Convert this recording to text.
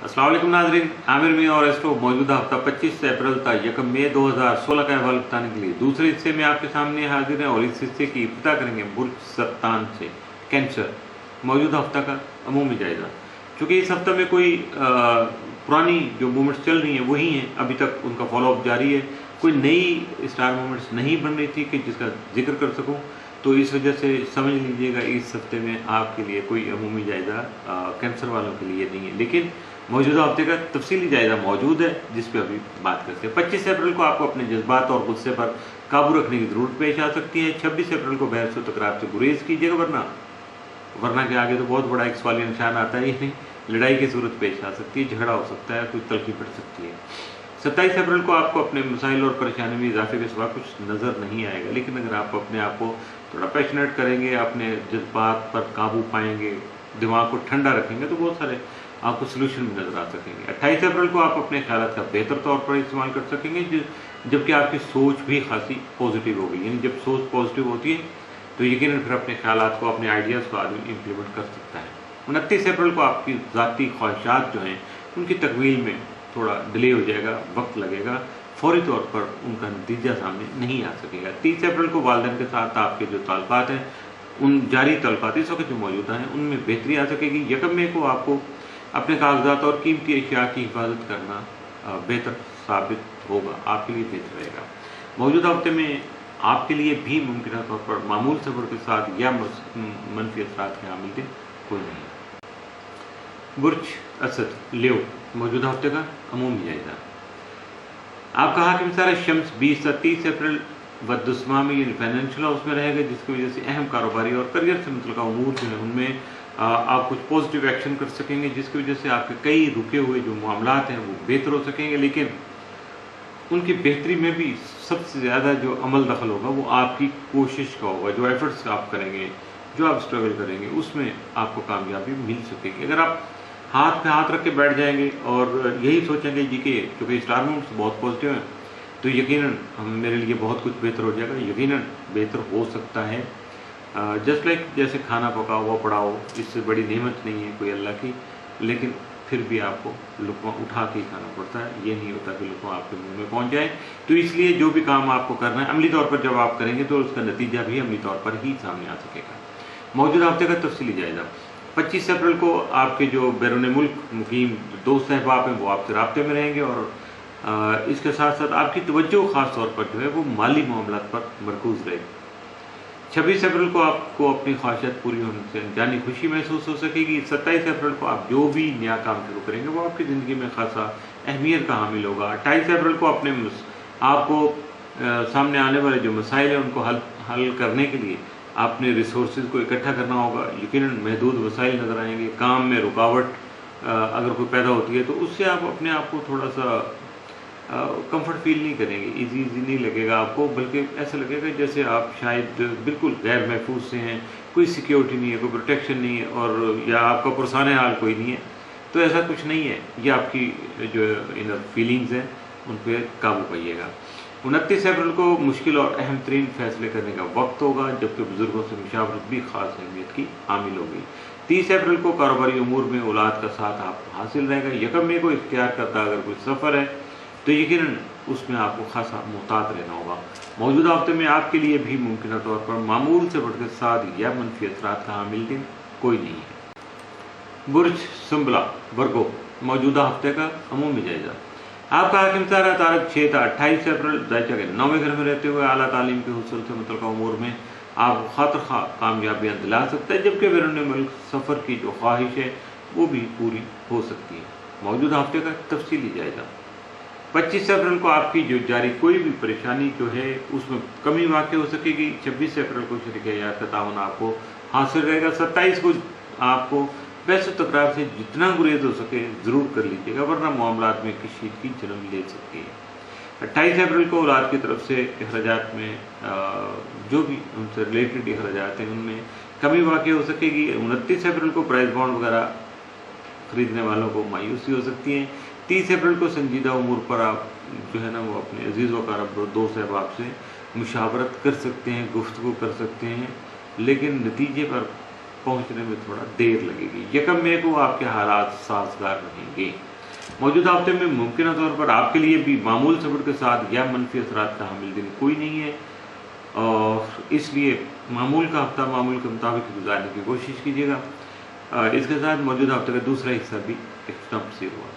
अस्सलाम वालेकुम नाज़रीन, आमिर मियां और एस्ट्रो मौजूदा हफ्ता 25 अप्रैल तक 1 मई 2016 का अहवाल बताने के लिए दूसरे हिस्से में आपके सामने हाजिर हैं और इस हिस्से की इब्तिदा करेंगे बुर्ज सत्तान से कैंसर मौजूदा हफ्ता का अमूमी जायजा। चूँकि इस हफ्ते में कोई पुरानी जो मूवमेंट्स चल रही हैं वही हैं, अभी तक उनका फॉलोअप जारी है। कोई नई स्टार मूवमेंट्स नहीं बन रही थी कि जिसका जिक्र कर सकूँ, तो इस वजह से समझ लीजिएगा इस हफ्ते में आपके लिए कोई अमूमी जायजा कैंसर वालों के लिए नहीं है, लेकिन मौजूदा हफ्ते का तफसीली जायजा मौजूद है जिस पे अभी बात करते हैं। 25 अप्रैल को आपको अपने जज्बात और गुस्से पर काबू रखने की जरूरत पेश आ सकती है। 26 अप्रैल को बहस व तकरार से गुरेज कीजिएगा, वरना के आगे तो बहुत बड़ा एक सवालिया निशान आता है, यानी लड़ाई की सूरत पेश आ सकती है, झगड़ा हो सकता है, कोई तलखी पड़ सकती है। 27 अप्रैल को आपको अपने मसाइल और परेशानी में इजाफे के सिवा कुछ नज़र नहीं आएगा, लेकिन अगर आप अपने आप को थोड़ा पैशनेट करेंगे, अपने जज्बात पर काबू पाएंगे, दिमाग को ठंडा रखेंगे, तो बहुत सारे आपको सोल्यूशन भी नज़र आ सकेंगे। 28 अप्रैल को आप अपने ख्यालात का बेहतर तौर पर इस्तेमाल कर सकेंगे, जबकि आपकी सोच भी खासी पॉजिटिव होगी। यानी जब सोच पॉजिटिव होती है तो यकीनन फिर अपने ख्यालात को, अपने आइडियाज़ को आदमी इम्प्लीमेंट कर सकता है। 29 अप्रैल को आपकी ज़ाती ख्वाहिशात जो हैं उनकी तकमील में थोड़ा डिले हो जाएगा, वक्त लगेगा, फौरी तौर पर उनका नतीजा सामने नहीं आ सकेगा। 30 अप्रैल को वालिदैन के साथ आपके जो ताल्लुकात हैं, उन जारी ताल्लुकात इस वक्त जो मौजूदा हैं उनमें बेहतरी आ सकेगी। 1 मई को आपको अपने कागजात और कीमती अशिया की हिफाजत करना बेहतर साबित होगा, आपके लिए बेहतर रहेगा। मौजूदा हफ्ते में आपके लिए भी मुमकिन तौर पर मामूल सफर के साथ या मनफी असरात के हामिल दिन कोई नहीं। बुर्ज असद लियो मौजूदा हफ्ते का अमूमी जायजा। आपका हाकिम सारा शम्स 20 से 30 अप्रैल वदुस्मा में यानी फाइनेंशियल हाउस में रहेगा, जिसकी वजह से अहम कारोबारी और करियर से मुतल्लिक़ उमूर जो है उनमें आप कुछ पॉजिटिव एक्शन कर सकेंगे, जिसकी वजह से आपके कई रुके हुए जो मामलात हैं वो बेहतर हो सकेंगे। लेकिन उनकी बेहतरी में भी सबसे ज़्यादा जो अमल दखल होगा वो आपकी कोशिश का होगा, जो एफर्ट्स आप करेंगे, जो आप स्ट्रगल करेंगे, उसमें आपको कामयाबी मिल सकेगी। अगर आप हाथ पे हाथ रख के बैठ जाएंगे और यही सोचेंगे जी कि चूँकि स्टार मूवमेंट्स बहुत पॉजिटिव हैं तो यकीनन मेरे लिए बहुत कुछ बेहतर हो जाएगा, यकीनन बेहतर हो सकता है। जस्ट लाइक जैसे खाना पका हुआ पड़ा हो, इससे बड़ी नेमत नहीं है कोई अल्लाह की, लेकिन फिर भी आपको लुक़मा उठा के ही खाना पड़ता है, ये नहीं होता कि लुक़मा आपके मुंह में पहुंच जाए। तो इसलिए जो भी काम आपको करना है अमली तौर पर जब आप करेंगे तो उसका नतीजा भी अमली तौर पर ही सामने आ सकेगा। मौजूदा हफ्ते का तफसीली जायजा। 25 अप्रैल को आपके जो बैरून मुल्क मुकीम दोस्त अहबाब हैं वो आपसे राब्ते में रहेंगे और इसके साथ साथ आपकी तवज्जो ख़ास तौर पर जो है वो माली मामलात पर मरकूज़ रहेगी। 26 अप्रैल को आपको अपनी ख्वाहिशात पूरी होने से जानी खुशी महसूस हो सकेगी। 27 अप्रैल को आप जो भी नया काम शुरू करेंगे वो आपकी ज़िंदगी में खासा अहमियत का हामिल होगा। 28 अप्रैल को अपने आपको सामने आने वाले जो मसाइल हैं उनको हल करने के लिए आपने रिसोर्सेज को इकट्ठा करना होगा। यकीनन महदूद वसाइल नज़र आएंगे, काम में रुकावट अगर कोई पैदा होती है तो उससे आप अपने आप को थोड़ा सा कंफर्ट फील नहीं करेंगे, इजी नहीं लगेगा आपको, बल्कि ऐसा लगेगा जैसे आप शायद बिल्कुल गैर महफूज से हैं, कोई सिक्योरिटी नहीं है, कोई प्रोटेक्शन नहीं है, और या आपका पुरसान हाल कोई नहीं है। तो ऐसा कुछ नहीं है, ये आपकी जो इनर फीलिंग्स हैं उन पर काबू पाइएगा। 29 अप्रैल को मुश्किल और अहम तरीन फैसले करने का वक्त होगा, जबकि बुजुर्गों से मुशावरत भी खास अहमियत की हामिल होगी। 30 अप्रैल को कारोबारी उमूर में औलाद का साथ आपको हासिल रहेगा। 1 मई को इख्तियार करता अगर कोई सफ़र है तो यकीनन उसमें आपको खासा मुहतात रहना होगा। मौजूदा हफ्ते में आपके लिए भी मुमकिन तौर पर मामूल से बढ़कर साद या मनफी असरात का हामिल दिन कोई नहीं है। बुर्ज सुंबला वर्गो मौजूदा हफ्ते का अमूमी जायजा। आपका हाकिम सारा तारक 6 से 28 अप्रैल दायचा के 9वें घर में रहते हुए आला तालीम के हुसूल से मुतल्लिक़ उमूर में आप खातर खा कामयाबियाँ दिला सकते हैं, जबकि बैरून मुल्क सफ़र की जो ख्वाहिश है वो भी पूरी हो सकती है। मौजूदा हफ्ते का तफसीली जायजा। 25 अप्रैल को आपकी जो जारी कोई भी परेशानी जो है उसमें कमी वाक़ हो सकेगी। 26 अप्रैल को शरीक हयात का तावन आपको हासिल रहेगा। 27 को आपको बहस तकरार से जितना गुरेज हो सके ज़रूर कर लीजिएगा, वरना मामलात में किसी की जन्म ले सकती है। 28 अप्रैल को औलाद की तरफ से अखराजात में जो भी उनसे रिलेटेड अखराजात हैं उनमें कमी वाक़ हो सकेगी। 29 अप्रैल को प्राइस बॉन्ड वगैरह ख़रीदने वालों को मायूसी हो सकती है। 30 अप्रैल को संजीदा उमूर पर आप जो है ना वो अपने अजीज़ वक़ारब दोस्त अहबाब से मुशावरत कर सकते हैं, गुफ्तगू कर सकते हैं, लेकिन नतीजे पर पहुंचने में थोड़ा देर लगेगी। यकम मई को आपके हालात साजगार रहेंगे। मौजूदा हफ्ते में मुमकिन तौर पर आपके लिए भी मामूल सब्र के साथ या मनफी असरात का हामिल दिन कोई नहीं है, और इसलिए मामूल का हफ्ता मामूल के मुताबिक गुजारने की कोशिश कीजिएगा। इसके साथ मौजूदा हफ्ते का दूसरा हिस्सा भी इख्तिताम से हुआ।